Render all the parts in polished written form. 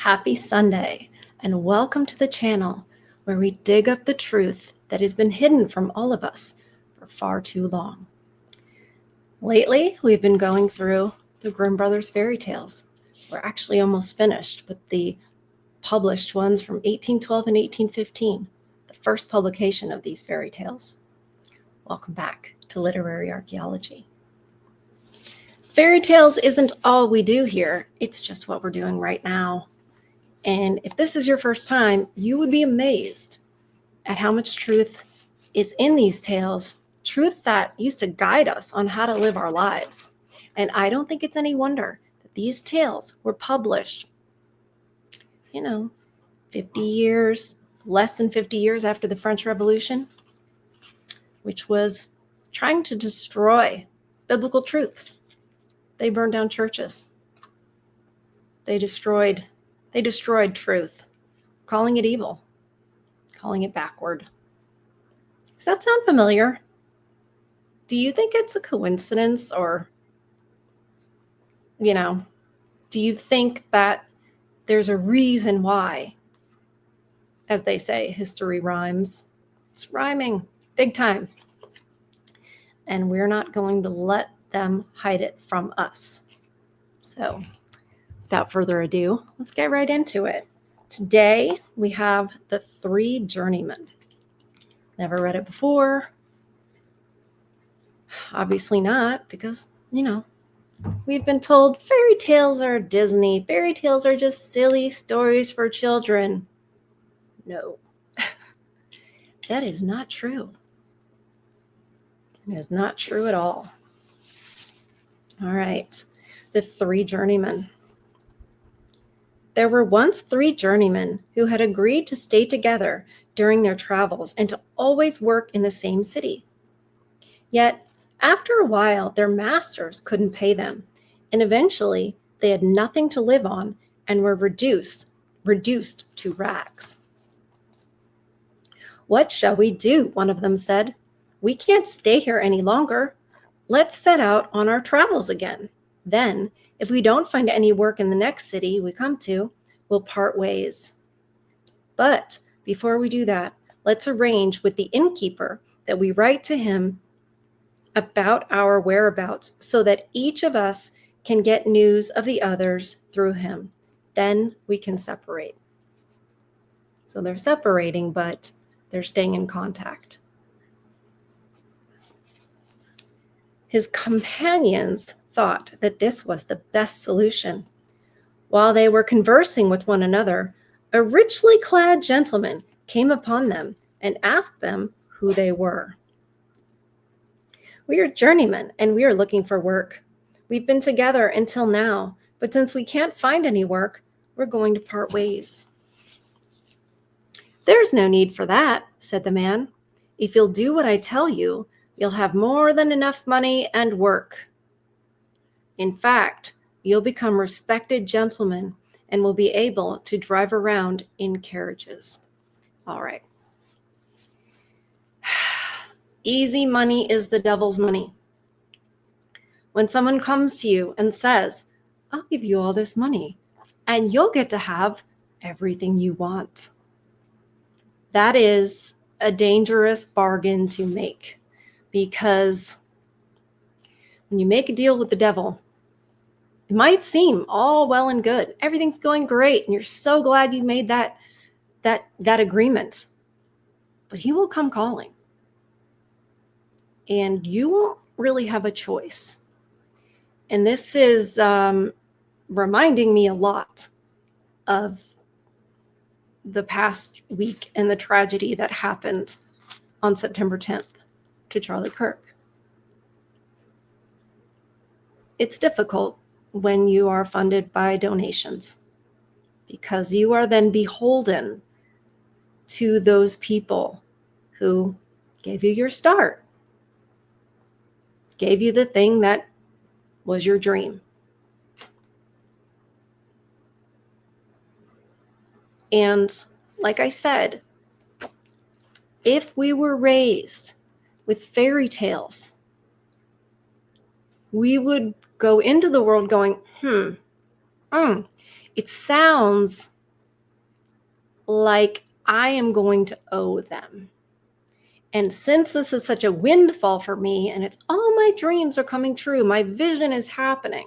Happy Sunday, and welcome to the channel where we dig up the truth that has been hidden from all of us for far too long. Lately, we've been going through the Grimm brothers fairy tales. We're actually almost finished with the published ones from 1812 and 1815, the first publication of these fairy tales. Welcome back to Literary Archaeology. Fairy tales isn't all we do here, it's just what we're doing right now. And if this is your first time, you would be amazed at how much truth is in these tales, truth that used to guide us on how to live our lives. And I don't think it's any wonder that these tales were published, 50 years, less than 50 years after the French Revolution, which was trying to destroy biblical truths. They burned down churches. They destroyed truth, calling it evil, calling it backward. Does that sound familiar? Do you think it's a coincidence, or, do you think that there's a reason why, as they say, history rhymes? It's rhyming big time. And we're not going to let them hide it from us. So without further ado, let's get right into it. Today, we have the 3 journeymen. Never read it before. Obviously not, because, we've been told fairy tales are Disney. Fairy tales are just silly stories for children. No, that is not true. It is not true at all. All right, the 3 journeymen. There were once 3 journeymen who had agreed to stay together during their travels and to always work in the same city. Yet, after a while, their masters couldn't pay them, and eventually they had nothing to live on and were reduced to rags. "What shall we do?" one of them said. "We can't stay here any longer. Let's set out on our travels again. Then, if we don't find any work in the next city we come to, we'll part ways. But before we do that, let's arrange with the innkeeper that we write to him about our whereabouts so that each of us can get news of the others through him. Then we can separate." So they're separating, but they're staying in contact. His companions thought that this was the best solution. While they were conversing with one another, a richly clad gentleman came upon them and asked them who they were. "We are journeymen, and we are looking for work. We've been together until now, but since we can't find any work, we're going to part ways." "There's no need for that," said the man. "If you'll do what I tell you, you'll have more than enough money and work. In fact, you'll become respected gentlemen and will be able to drive around in carriages." All right. Easy money is the devil's money. When someone comes to you and says, "I'll give you all this money and you'll get to have everything you want," that is a dangerous bargain to make, because when you make a deal with the devil, it might seem all well and good. Everything's going great, and you're so glad you made that agreement. But he will come calling, and you won't really have a choice. And this is reminding me a lot of the past week and the tragedy that happened on September 10th to Charlie Kirk. It's difficult when you are funded by donations, because you are then beholden to those people who gave you your start, gave you the thing that was your dream. And like I said, if we were raised with fairy tales, we would go into the world going, It sounds like I am going to owe them. And since this is such a windfall for me and it's all my dreams are coming true, my vision is happening,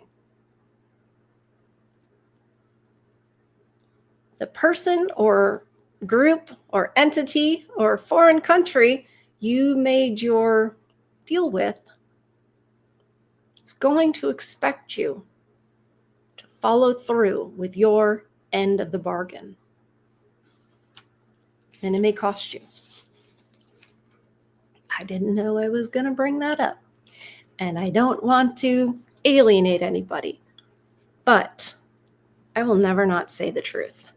the person or group or entity or foreign country you made your deal with is going to expect you to follow through with your end of the bargain. And it may cost you. I didn't know I was going to bring that up. And I don't want to alienate anybody, but I will never not say the truth.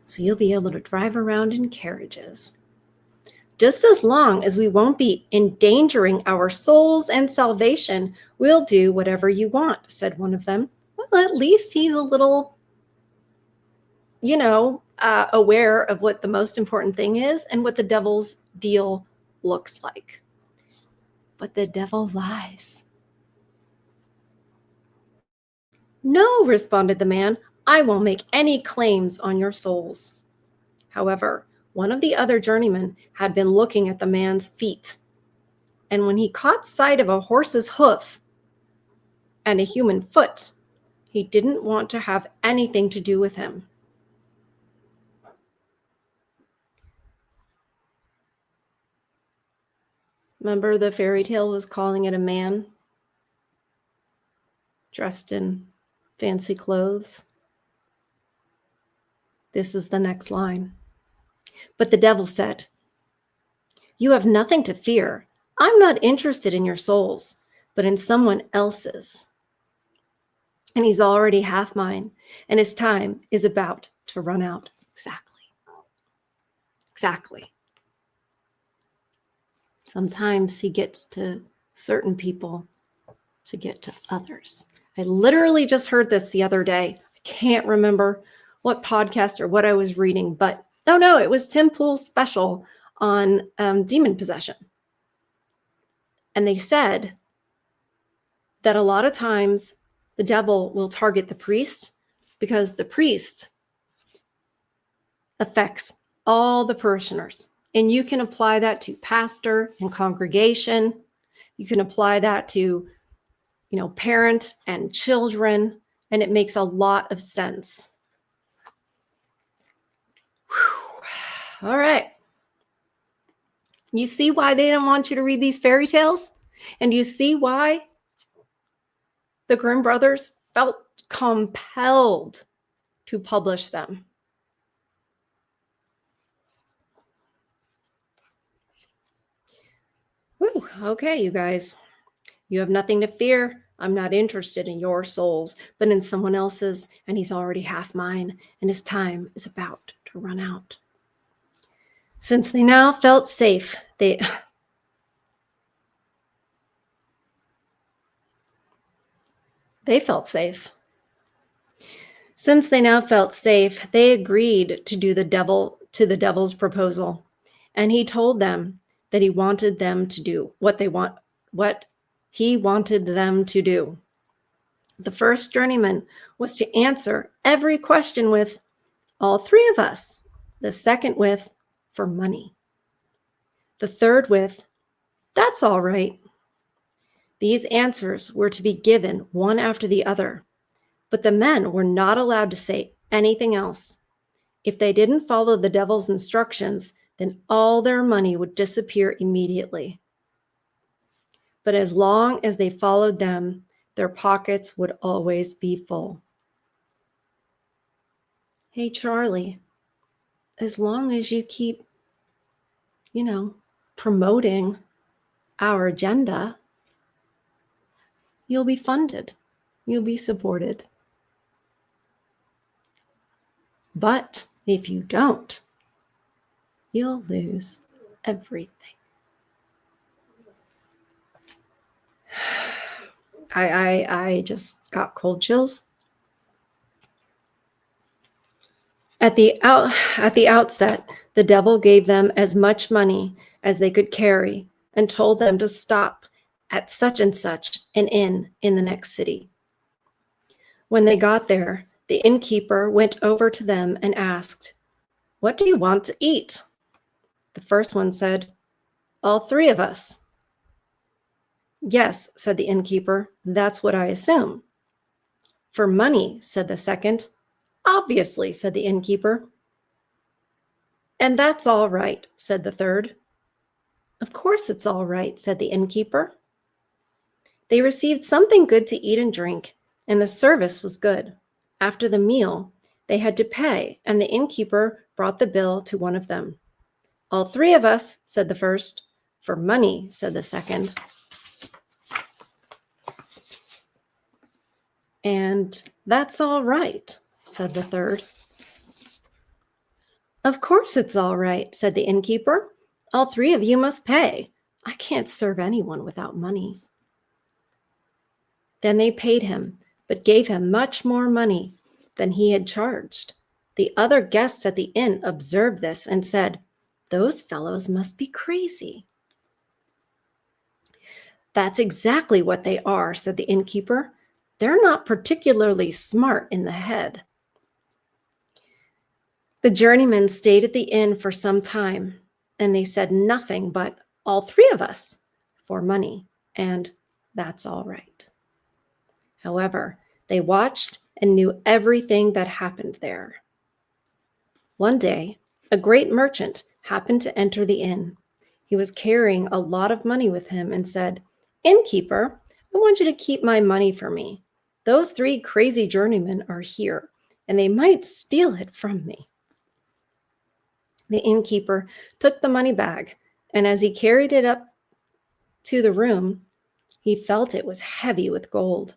So you'll be able to drive around in carriages. Just as long as we won't be endangering our souls and salvation, we'll do whatever you want, said one of them. Well, at least he's a little, aware of what the most important thing is and what the devil's deal looks like. But the devil lies. No, responded the man, I won't make any claims on your souls. However, one of the other journeymen had been looking at the man's feet, and when he caught sight of a horse's hoof and a human foot, he didn't want to have anything to do with him. Remember the fairy tale was calling it a man dressed in fancy clothes? This is the next line. But the devil said, you have nothing to fear. I'm not interested in your souls, but in someone else's. And he's already half mine, and his time is about to run out. Exactly. Sometimes he gets to certain people to get to others. I literally just heard this the other day. I can't remember what podcast or what I was reading, but it was Tim Pool's special on demon possession. And they said that a lot of times the devil will target the priest because the priest affects all the parishioners. And you can apply that to pastor and congregation. You can apply that to, parent and children. And it makes a lot of sense. Whew. All right. You see why they didn't want you to read these fairy tales? And you see why the Grimm brothers felt compelled to publish them. Whew. Okay, you guys. You have nothing to fear. I'm not interested in your souls, but in someone else's, and he's already half mine, and his time is about to run out. Since they now felt safe, they felt safe. Since they now felt safe, they agreed to do the devil's proposal, and he told them that he wanted them to do what he wanted them to do. The first journeyman was to answer every question with, all three of us. The second with, for money. The third with, that's all right. These answers were to be given one after the other, but the men were not allowed to say anything else. If they didn't follow the devil's instructions, then all their money would disappear immediately. But as long as they followed them, their pockets would always be full. Hey, Charlie, as long as you keep, promoting our agenda, you'll be funded. You'll be supported. But if you don't, you'll lose everything. I just got cold chills. At the outset, the devil gave them as much money as they could carry and told them to stop at such and such an inn in the next city. When they got there, the innkeeper went over to them and asked, "What do you want to eat?" The first one said, "All three of us." "Yes," said the innkeeper, "that's what I assume." "For money," said the second. "Obviously," said the innkeeper. "And that's all right," said the third. "Of course it's all right," said the innkeeper. They received something good to eat and drink, and the service was good. After the meal, they had to pay, and the innkeeper brought the bill to one of them. "All three of us," said the first. "For money," said the second. "And that's all right," said the third. "Of course it's all right," said the innkeeper. "All three of you must pay. I can't serve anyone without money." Then they paid him, but gave him much more money than he had charged. The other guests at the inn observed this and said, "Those fellows must be crazy." "That's exactly what they are," said the innkeeper. "They're not particularly smart in the head." The journeymen stayed at the inn for some time, and they said nothing but "all three of us" for money, and "that's all right." However, they watched and knew everything that happened there. One day, a great merchant happened to enter the inn. He was carrying a lot of money with him and said, "Innkeeper, I want you to keep my money for me. Those three crazy journeymen are here, and they might steal it from me." The innkeeper took the money bag, and as he carried it up to the room, he felt it was heavy with gold.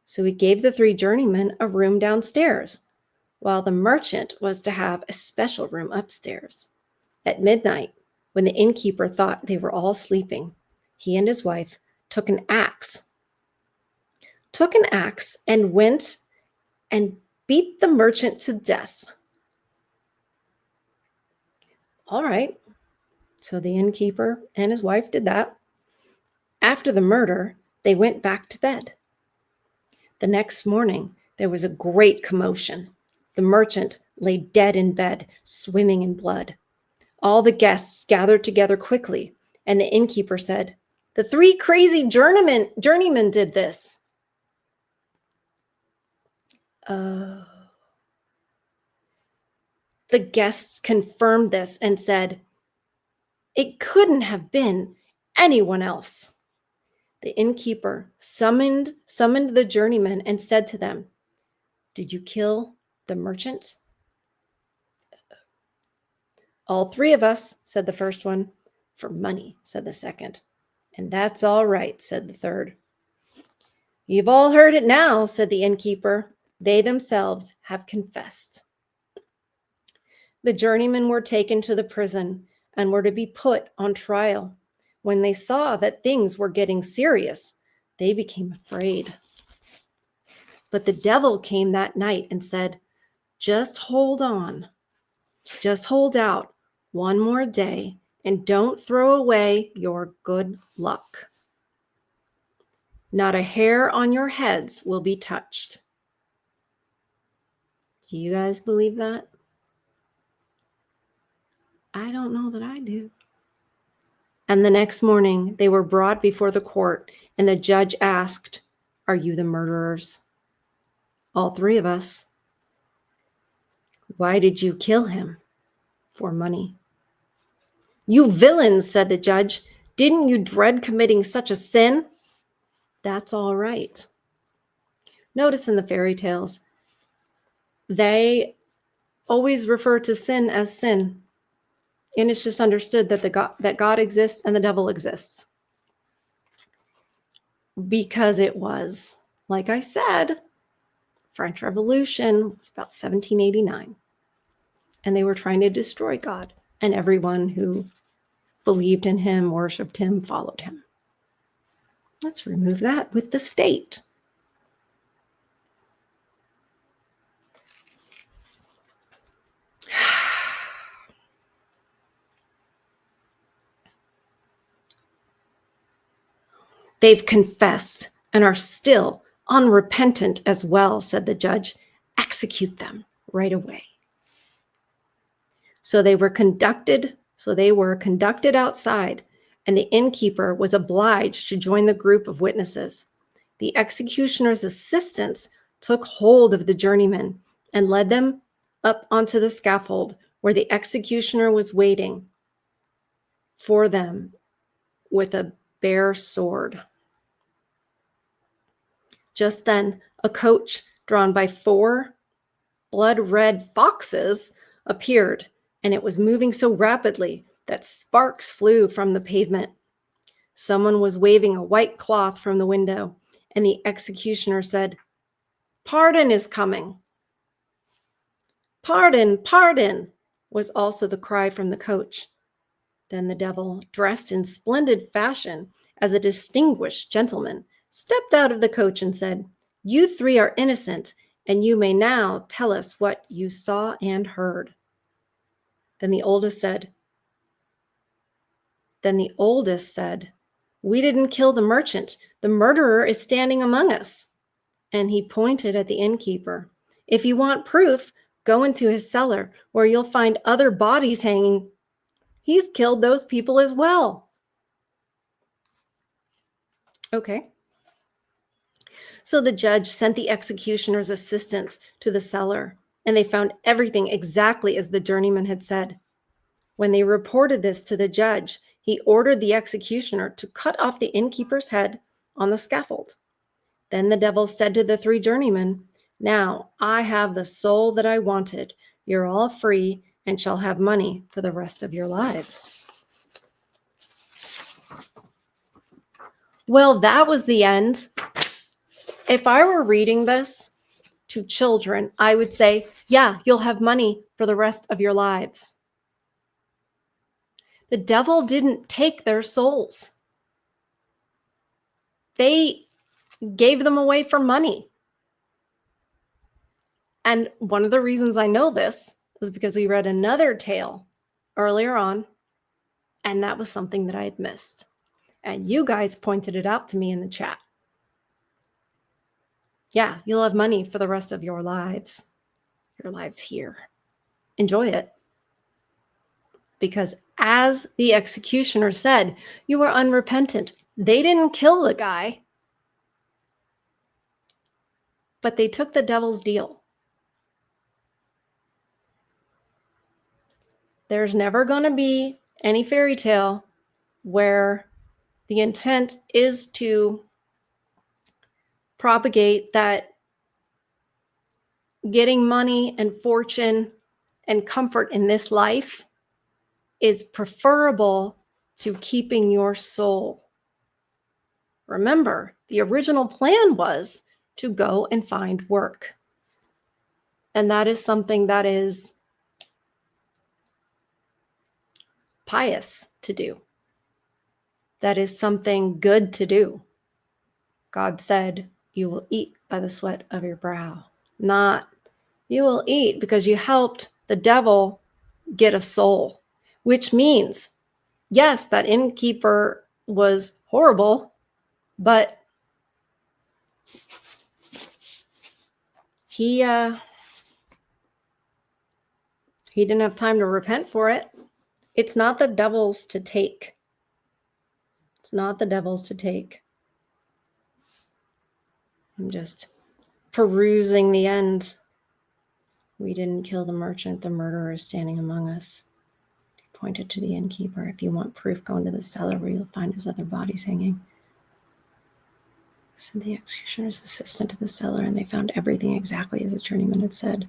So he gave the three journeymen a room downstairs, while the merchant was to have a special room upstairs. At midnight, when the innkeeper thought they were all sleeping, he and his wife took an axe and went and beat the merchant to death. All right. So the innkeeper and his wife did that. After the murder, they went back to bed. The next morning, there was a great commotion. The merchant lay dead in bed, swimming in blood. All the guests gathered together quickly, and the innkeeper said, "The three crazy journeymen did this." The guests confirmed this and said, "It couldn't have been anyone else." The innkeeper summoned the journeymen and said to them, "Did you kill the merchant?" "All three of us," said the first one. "For money," said the second. "And that's all right," said the third. "You've all heard it now," said the innkeeper. "They themselves have confessed." The journeymen were taken to the prison and were to be put on trial. When they saw that things were getting serious, they became afraid. But the devil came that night and said, "Just hold on. Just hold out one more day and don't throw away your good luck. Not a hair on your heads will be touched." Do you guys believe that? I don't know that I do. And the next morning, they were brought before the court, and the judge asked, "Are you the murderers?" "All three of us." "Why did you kill him?" "For money." "You villains," said the judge. "Didn't you dread committing such a sin?" "That's all right." Notice in the fairy tales, they always refer to sin as sin. And it's just understood that God exists and the devil exists. Because it was, like I said, French Revolution was about 1789. And they were trying to destroy God. And everyone who believed in him, worshiped him, followed him. Let's remove that with the state. They've confessed and are still unrepentant as well, said the judge. Execute them right away. So they were conducted outside, and the innkeeper was obliged to join the group of witnesses. The executioner's assistants took hold of the journeymen and led them up onto the scaffold where the executioner was waiting for them with a bare sword. Just then, a coach drawn by 4 blood-red foxes appeared, and it was moving so rapidly that sparks flew from the pavement. Someone was waving a white cloth from the window, and the executioner said, "Pardon is coming." "Pardon, pardon," was also the cry from the coach. Then the devil, dressed in splendid fashion as a distinguished gentleman, stepped out of the coach and said, "You 3 are innocent, and you may now tell us what you saw and heard." Then the oldest said, "We didn't kill the merchant. The murderer is standing among us." And he pointed at the innkeeper. "If you want proof, go into his cellar where you'll find other bodies hanging. He's killed those people as well." Okay. So the judge sent the executioner's assistants to the cellar, and they found everything exactly as the journeyman had said. When they reported this to the judge, he ordered the executioner to cut off the innkeeper's head on the scaffold. Then the devil said to the 3 journeymen, "Now I have the soul that I wanted. You're all free and shall have money for the rest of your lives." Well, that was the end. If I were reading this to children, I would say, yeah, you'll have money for the rest of your lives. The devil didn't take their souls. They gave them away for money. And one of the reasons I know this is because we read another tale earlier on, and that was something that I had missed. And you guys pointed it out to me in the chat. Yeah, you'll have money for the rest of your lives here. Enjoy it. Because as the executioner said, you were unrepentant. They didn't kill the guy, but they took the devil's deal. There's never going to be any fairy tale where the intent is to propagate that getting money and fortune and comfort in this life is preferable to keeping your soul. Remember, the original plan was to go and find work. And that is something that is pious to do. That is something good to do. God said, you will eat by the sweat of your brow. Not, you will eat because you helped the devil get a soul. Which means, yes, that innkeeper was horrible, but he didn't have time to repent for it. It's not the devil's to take. It's not the devil's to take. I'm just perusing the end. We didn't kill the merchant. The murderer is standing among us. He pointed to the innkeeper. If you want proof, go into the cellar where you'll find his other bodies hanging. Sent the executioner's assistant to the cellar, and they found everything exactly as the journeyman had said.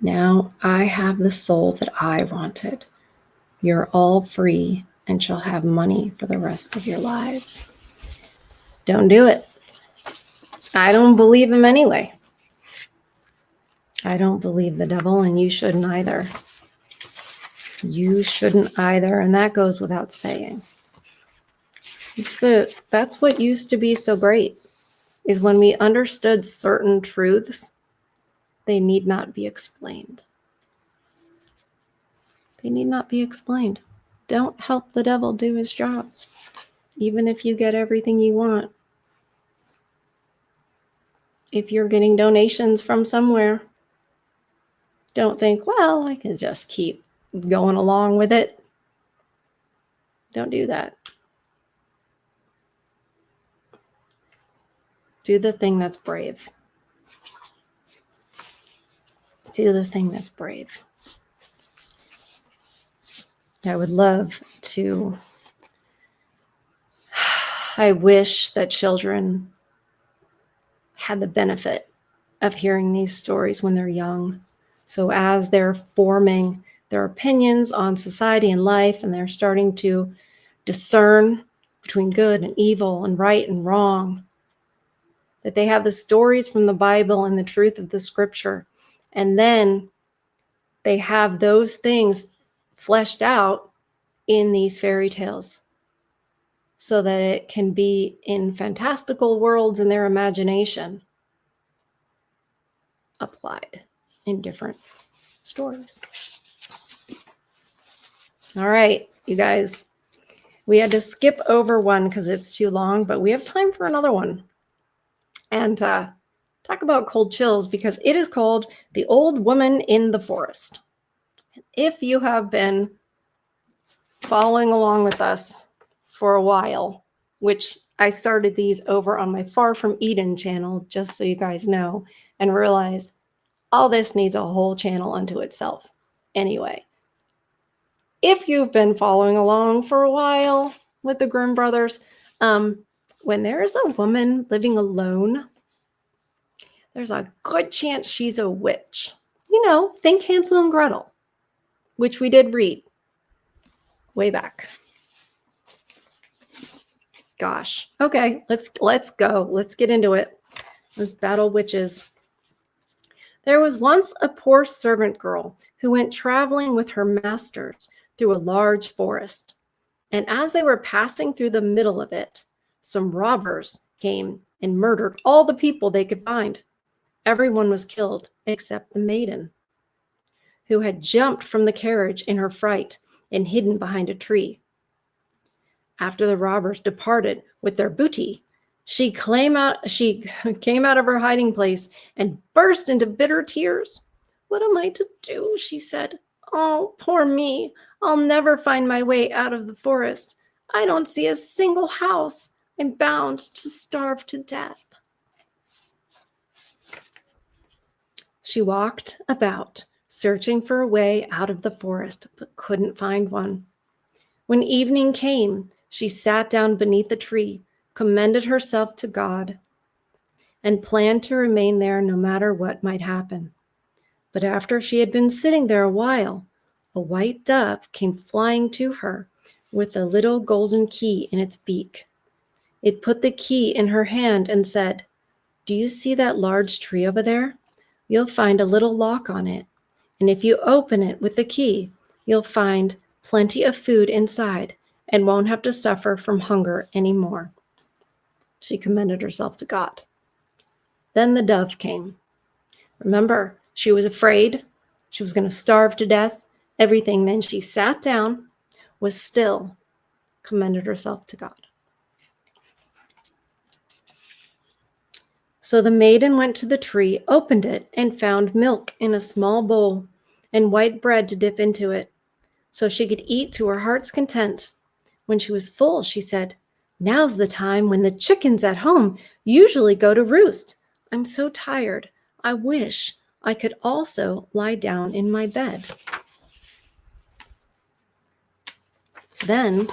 Now I have the soul that I wanted. You're all free and shall have money for the rest of your lives. Don't do it. I don't believe him anyway. I don't believe the devil, and you shouldn't either. You shouldn't either, and that goes without saying. That's what used to be so great, is when we understood certain truths, they need not be explained. They need not be explained. Don't help the devil do his job. even if you get everything you want. If you're getting donations from somewhere, don't think, well, I can just keep going along with it. Don't do that. Do the thing that's brave. Do the thing that's brave. I would love to. I wish that children had the benefit of hearing these stories when they're young. So as they're forming their opinions on society and life, and they're starting to discern between good and evil and right and wrong, that they have the stories from the Bible and the truth of the scripture. And then they have those things fleshed out in these fairy tales so that it can be in fantastical worlds in their imagination applied in different stories. All right, you guys, we had to skip over one because it's too long, but we have time for another one. And talk about cold chills, because it is called The Old Woman in the Forest. If you have been following along with us for a while, which I started these over on my Far From Eden channel, just so you guys know, and realized all this needs a whole channel unto itself. Anyway, if you've been following along for a while with the Grimm brothers, when there is a woman living alone, there's a good chance she's a witch. You know, think Hansel and Gretel, which we did read way back. Gosh. Okay, let's go. Let's get into it. Let's battle witches. There was once a poor servant girl who went traveling with her masters through a large forest. And as they were passing through the middle of it, some robbers came and murdered all the people they could find. Everyone was killed except the maiden, who had jumped from the carriage in her fright and hidden behind a tree. After the robbers departed with their booty, she came out of her hiding place and burst into bitter tears. "What am I to do?" she said. "Oh, poor me. I'll never find my way out of the forest. I don't see a single house. I'm bound to starve to death." She walked about, searching for a way out of the forest, but couldn't find one. When evening came, she sat down beneath the tree, commended herself to God, and planned to remain there no matter what might happen. But after she had been sitting there a while, a white dove came flying to her with a little golden key in its beak. It put the key in her hand and said, "Do you see that large tree over there? You'll find a little lock on it. And if you open it with the key, you'll find plenty of food inside and won't have to suffer from hunger anymore." She commended herself to God. Then the dove came. Remember, she was afraid. She was going to starve to death. Everything. Then she sat down, was still, commended herself to God. So the maiden went to the tree, opened it, and found milk in a small bowl and white bread to dip into it, so she could eat to her heart's content. When she was full, she said, "Now's the time when the chickens at home usually go to roost. I'm so tired. I wish I could also lie down in my bed." Then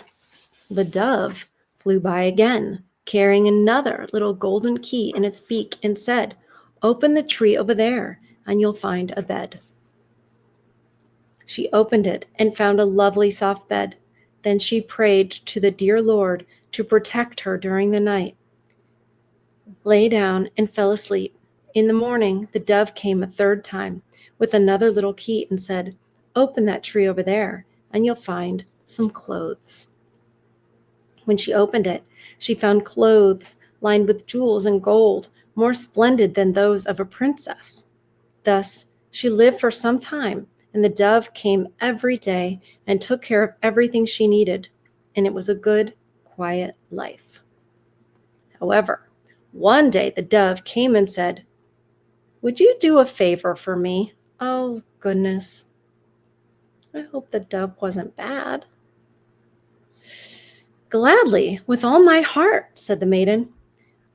the dove flew by again, carrying another little golden key in its beak, and said, "Open the tree over there, and you'll find a bed." She opened it and found a lovely soft bed. Then she prayed to the dear Lord to protect her during the night, lay down, and fell asleep. In the morning, the dove came a third time with another little key and said, "Open that tree over there, and you'll find some clothes." When she opened it, she found clothes lined with jewels and gold, more splendid than those of a princess. Thus, she lived for some time, and the dove came every day and took care of everything she needed, and it was a good, quiet life. However, one day the dove came and said, "Would you do a favor for me?" Oh, goodness. I hope the dove wasn't bad. "Gladly, with all my heart," said the maiden.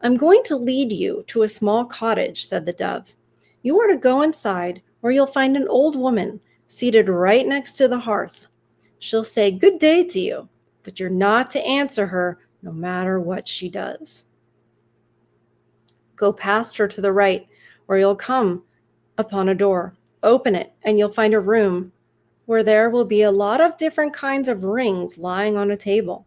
"I'm going to lead you to a small cottage," said the dove. "You are to go inside, where you'll find an old woman seated right next to the hearth. She'll say good day to you, but you're not to answer her no matter what she does. Go past her to the right, where you'll come upon a door. Open it, and you'll find a room where there will be a lot of different kinds of rings lying on a table.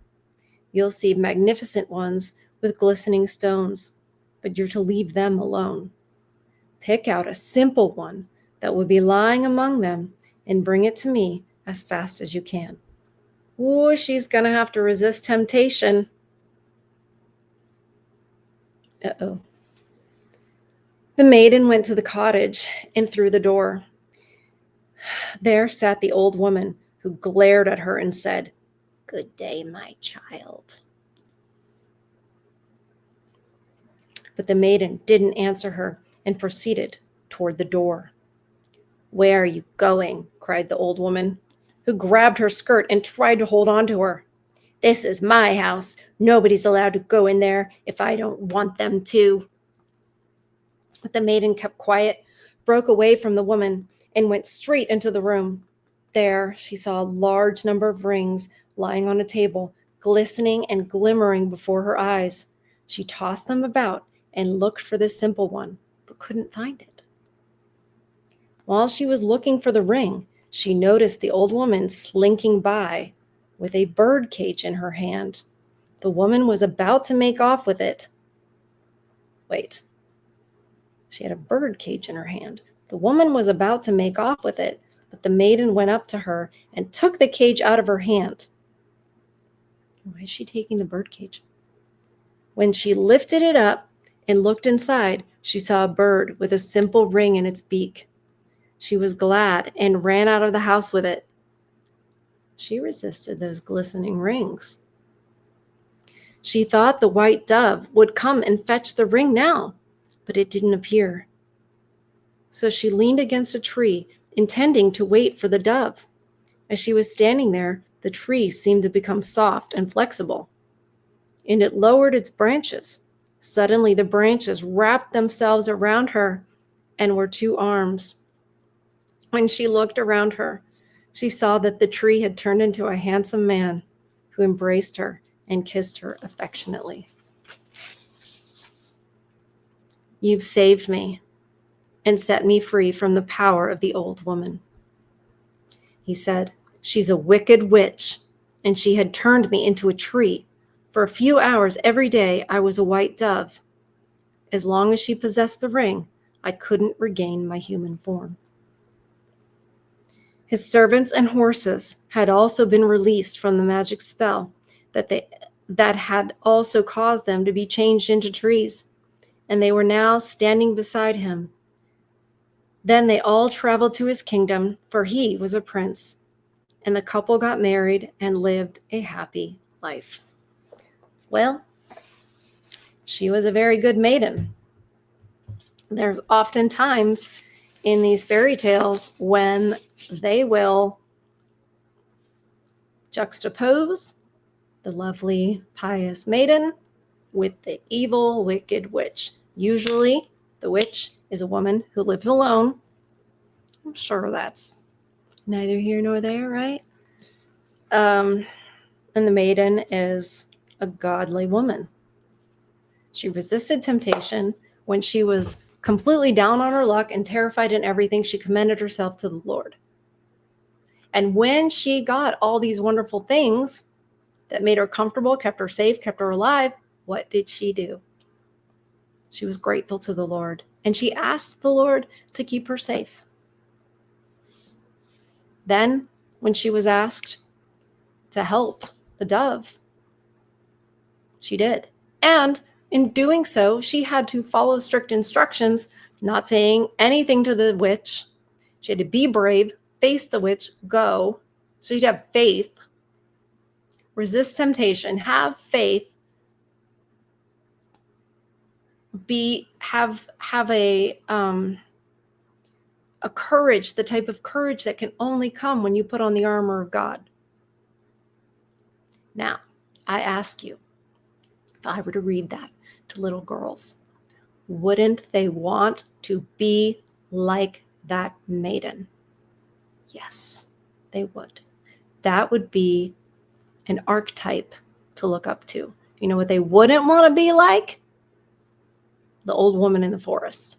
You'll see magnificent ones with glistening stones, but you're to leave them alone. Pick out a simple one that will be lying among them and bring it to me as fast as you can." Ooh, she's going to have to resist temptation. Uh-oh. The maiden went to the cottage and through the door. There sat the old woman, who glared at her and said, "Good day, my child." But the maiden didn't answer her and proceeded toward the door. "Where are you going?" cried the old woman, who grabbed her skirt and tried to hold on to her. "This is my house. Nobody's allowed to go in there if I don't want them to." But the maiden kept quiet, broke away from the woman, and went straight into the room. There she saw a large number of rings lying on a table, glistening and glimmering before her eyes. She tossed them about and looked for this simple one, but couldn't find it. While she was looking for the ring, she noticed the old woman slinking by with a bird cage in her hand. The woman was about to make off with it. Wait. She had a bird cage in her hand. The woman was about to make off with it, but the maiden went up to her and took the cage out of her hand. Why is she taking the bird cage? When she lifted it up and looked inside, she saw a bird with a simple ring in its beak. She was glad and ran out of the house with it. She resisted those glistening rings. She thought the white dove would come and fetch the ring now, but it didn't appear. So she leaned against a tree, intending to wait for the dove. As she was standing there, the tree seemed to become soft and flexible, and it lowered its branches. Suddenly, the branches wrapped themselves around her and were two arms. When she looked around her, she saw that the tree had turned into a handsome man who embraced her and kissed her affectionately. "You've saved me and set me free from the power of the old woman," he said. "She's a wicked witch, and she had turned me into a tree. For a few hours every day, I was a white dove. As long as she possessed the ring, I couldn't regain my human form." His servants and horses had also been released from the magic spell that had also caused them to be changed into trees, and they were now standing beside him. Then they all traveled to his kingdom, for he was a prince, and the couple got married and lived a happy life. Well, she was a very good maiden. There's often times in these fairy tales when they will juxtapose the lovely, pious maiden with the evil, wicked witch. Usually, the witch is a woman who lives alone. I'm sure that's neither here nor there, right? And the maiden is a godly woman. She resisted temptation. When she was completely down on her luck and terrified in everything, she commended herself to the Lord. And when she got all these wonderful things that made her comfortable, kept her safe, kept her alive, what did she do? She was grateful to the Lord, and she asked the Lord to keep her safe. Then, when she was asked to help the dove, she did. And in doing so, she had to follow strict instructions, not saying anything to the witch. She had to be brave, face the witch, go. So she'd have faith, resist temptation, have faith, have a courage, the type of courage that can only come when you put on the armor of God. Now, I ask you, if I were to read that to little girls, wouldn't they want to be like that maiden? Yes, they would. That would be an archetype to look up to. You know what they wouldn't want to be like? The old woman in the forest.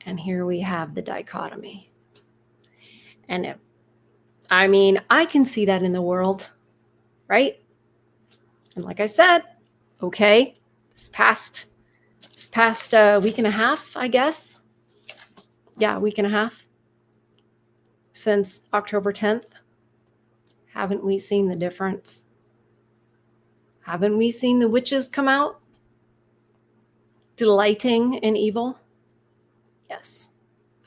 And here we have the dichotomy. And I can see that in the world, right? And like I said, okay, this past week and a half, I guess. Yeah, a week and a half since October 10th. Haven't we seen the difference? Haven't we seen the witches come out delighting in evil? Yes,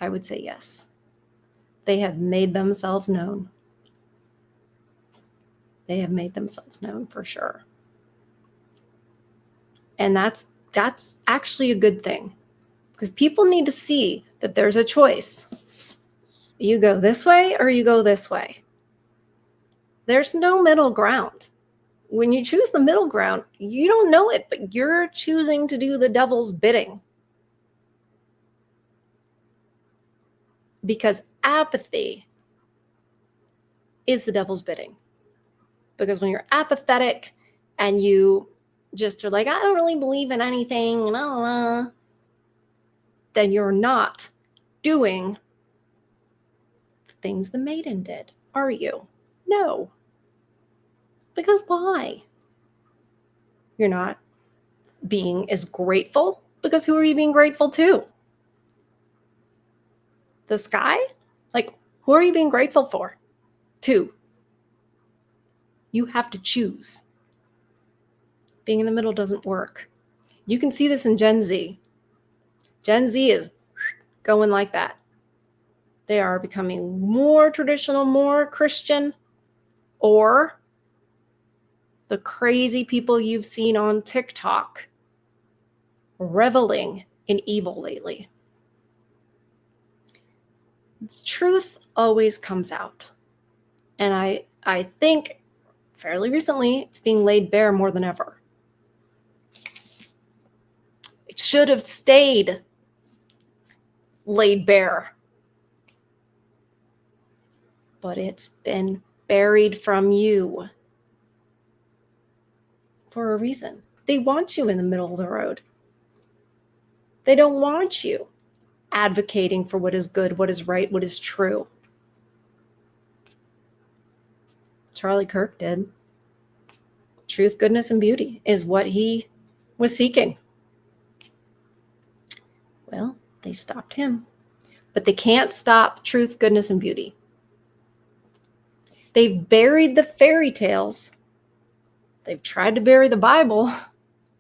I would say yes. They have made themselves known. They have made themselves known for sure. And that's actually a good thing, because people need to see that there's a choice. You go this way or you go this way. There's no middle ground. When you choose the middle ground, you don't know it, but you're choosing to do the devil's bidding. Because apathy is the devil's bidding. Because when you're apathetic and you just are like, I don't really believe in anything, then you're not doing the things the maiden did, are you? No. Because why? You're not being as grateful, because who are you being grateful to? The sky? Like, who are you being grateful for? To? You have to choose. Being in the middle doesn't work. You can see this in Gen Z. Gen Z is going like that. They are becoming more traditional, more Christian, or the crazy people you've seen on TikTok reveling in evil lately. Truth always comes out. And I think fairly recently it's being laid bare more than ever. It should have stayed laid bare, but it's been buried from you for a reason. They want you in the middle of the road. They don't want you advocating for what is good, what is right, what is true. Charlie Kirk did. Truth, goodness, and beauty is what he was seeking. Well, they stopped him. But they can't stop truth, goodness, and beauty. They've buried the fairy tales. They've tried to bury the Bible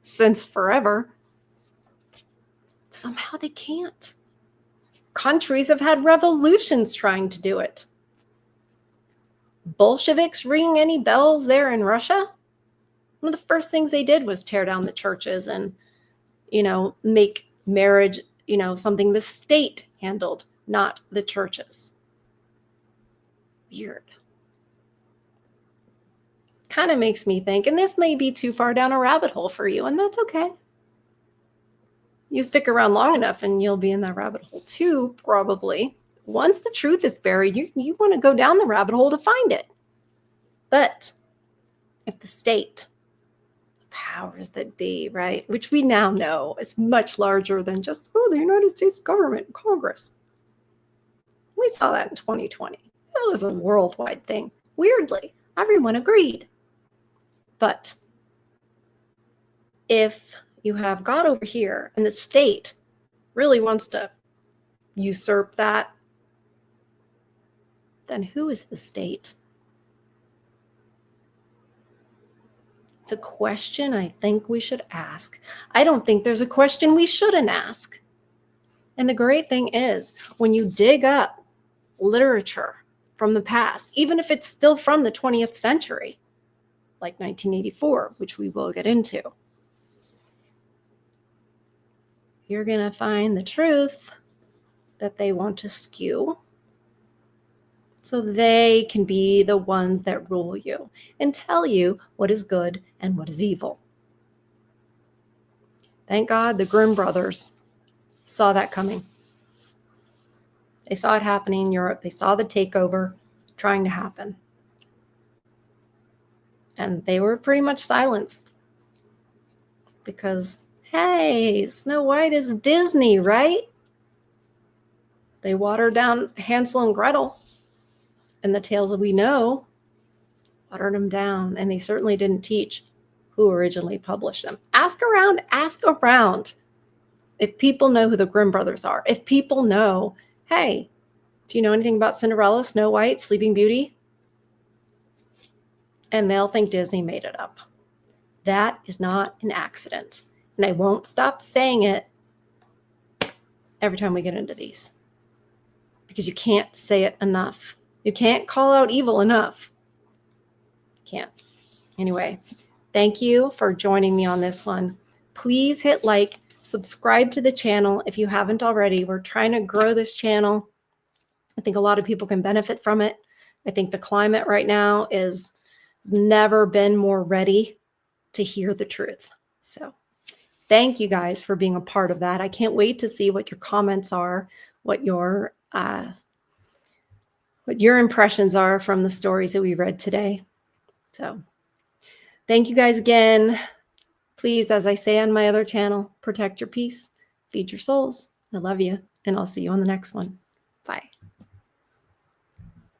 since forever. Somehow they can't. Countries have had revolutions trying to do it. Bolsheviks ring any bells there in Russia? One of the first things they did was tear down the churches and, make marriage, something the state handled, not the churches. Weird. Kind of makes me think, and this may be too far down a rabbit hole for you, and that's okay. You stick around long enough and you'll be in that rabbit hole too, probably. Once the truth is buried, you want to go down the rabbit hole to find it. But if the state, the powers that be, right, which we now know is much larger than just, the United States government, Congress. We saw that in 2020. It was a worldwide thing. Weirdly, everyone agreed. But if you have God over here and the state really wants to usurp that, then who is the state? It's a question I think we should ask. I don't think there's a question we shouldn't ask. And the great thing is, when you dig up literature from the past, even if it's still from the 20th century, like 1984, which we will get into, you're going to find the truth that they want to skew so they can be the ones that rule you and tell you what is good and what is evil. Thank God the Grimm brothers saw that coming. They saw it happening in Europe. They saw the takeover trying to happen. And they were pretty much silenced because, hey, Snow White is Disney, right? They watered down Hansel and Gretel, and the tales that we know watered them down, and they certainly didn't teach who originally published them. Ask around. If people know who the Grimm brothers are, if people know, hey, do you know anything about Cinderella, Snow White, Sleeping Beauty? And they'll think Disney made it up. That is not an accident. And I won't stop saying it every time we get into these, because you can't say it enough. You can't call out evil enough. Can't. Anyway, thank you for joining me on this one. Please hit like, subscribe to the channel if you haven't already. We're trying to grow this channel. I think a lot of people can benefit from it. I think the climate right now has never been more ready to hear the truth. So thank you guys for being a part of that. I can't wait to see what your comments are, what your impressions are from the stories that we read today. So thank you guys again. Please, as I say on my other channel, protect your peace, feed your souls. I love you, and I'll see you on the next one.